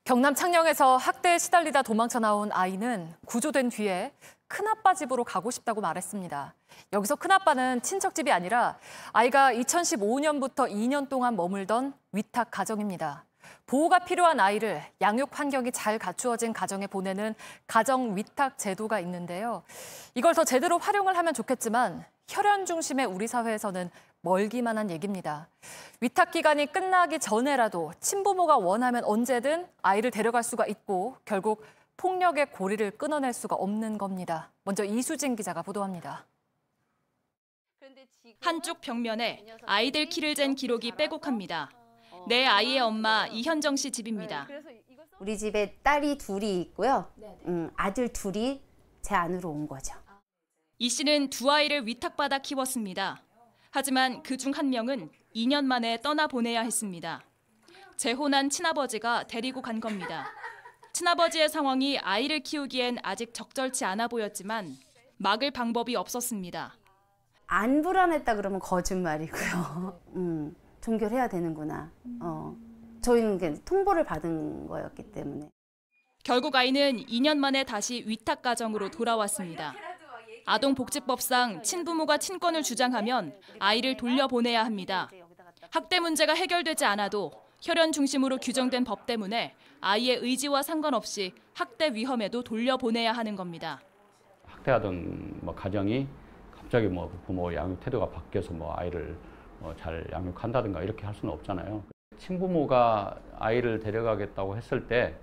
경남 창녕에서 학대에 시달리다 도망쳐 나온 아이는 구조된 뒤에 큰아빠 집으로 가고 싶다고 말했습니다. 여기서 큰아빠는 친척집이 아니라 아이가 2015년부터 2년 동안 머물던 위탁 가정입니다. 보호가 필요한 아이를 양육 환경이 잘 갖추어진 가정에 보내는 가정 위탁 제도가 있는데요. 이걸 더 제대로 활용을 하면 좋겠지만 혈연 중심의 우리 사회에서는 멀기만 한 얘기입니다. 위탁 기간이 끝나기 전에라도 친부모가 원하면 언제든 아이를 데려갈 수가 있고 결국 폭력의 고리를 끊어낼 수가 없는 겁니다. 먼저 이수진 기자가 보도합니다. 한쪽 벽면에 아이들 키를 잰 기록이 빼곡합니다. 내 아이의 엄마 이현정 씨 집입니다. 우리 집에 딸이 둘이 있고요. 아들 둘이 제 안으로 온 거죠. 이 씨는 두 아이를 위탁받아 키웠습니다. 하지만 그중 한 명은 2년 만에 떠나보내야 했습니다. 재혼한 친아버지가 데리고 간 겁니다. 친아버지의 상황이 아이를 키우기엔 아직 적절치 않아 보였지만 막을 방법이 없었습니다. 안 불안했다 그러면 거짓말이고요. 종결해야 되는구나. 저희는 그냥 통보를 받은 거였기 때문에. 결국 아이는 2년 만에 다시 위탁 가정으로 돌아왔습니다. 아동복지법상 친부모가 친권을 주장하면 아이를 돌려보내야 합니다. 학대 문제가 해결되지 않아도 혈연 중심으로 규정된 법 때문에 아이의 의지와 상관없이 학대 위험에도 돌려보내야 하는 겁니다. 학대하던 가정이 갑자기 부모 양육 태도가 바뀌어서 아이를 잘 양육한다든가 이렇게 할 수는 없잖아요. 친부모가 아이를 데려가겠다고 했을 때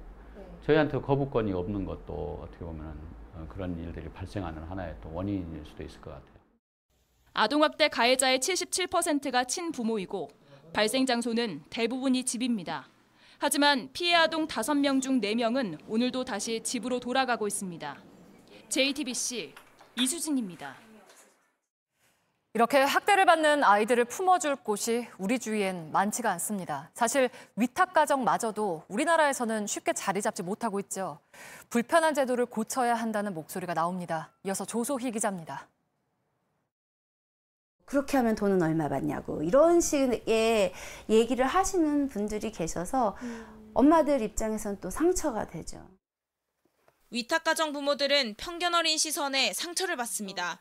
저희한테 거부권이 없는 것도 어떻게 보면 그런 일들이 발생하는 하나의 또 원인일 수도 있을 것 같아요. 아동학대 가해자의 77%가 친부모이고 발생 장소는 대부분이 집입니다. 하지만 피해 아동 5명 중 4명은 오늘도 다시 집으로 돌아가고 있습니다. JTBC 이수진입니다. 이렇게 학대를 받는 아이들을 품어줄 곳이 우리 주위엔 많지가 않습니다. 사실 위탁가정마저도 우리나라에서는 쉽게 자리 잡지 못하고 있죠. 불편한 제도를 고쳐야 한다는 목소리가 나옵니다. 이어서 조소희 기자입니다. 그렇게 하면 돈은 얼마 받냐고 이런 식의 얘기를 하시는 분들이 계셔서 엄마들 입장에서는 또 상처가 되죠. 위탁가정 부모들은 편견 어린 시선에 상처를 받습니다.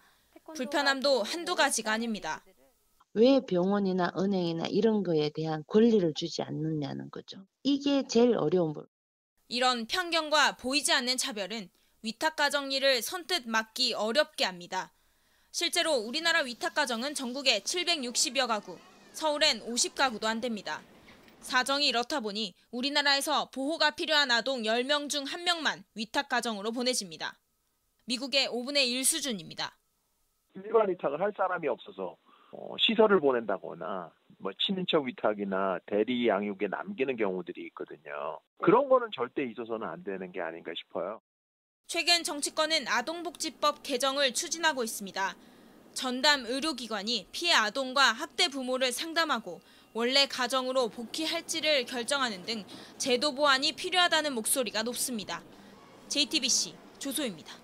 불편함도 한두 가지가 아닙니다. 왜 병원이나 은행이나 이런 거에 대한 권리를 주지 않느냐는 거죠. 이게 제일 어려운 부분. 이런 편견과 보이지 않는 차별은 위탁가정 일을 선뜻 막기 어렵게 합니다. 실제로 우리나라 위탁가정은 전국에 760여 가구, 서울엔 50가구도 안 됩니다. 사정이 이렇다 보니 우리나라에서 보호가 필요한 아동 10명 중 1명만 위탁가정으로 보내집니다. 미국의 5분의 1 수준입니다. 일반 위탁을 할 사람이 없어서 시설을 보낸다거나 친인척 위탁이나 대리 양육에 남기는 경우들이 있거든요. 그런 거는 절대 있어서는 안 되는 게 아닌가 싶어요. 최근 정치권은 아동복지법 개정을 추진하고 있습니다. 전담 의료기관이 피해 아동과 학대 부모를 상담하고 원래 가정으로 복귀할지를 결정하는 등 제도 보완이 필요하다는 목소리가 높습니다. JTBC 조소희입니다.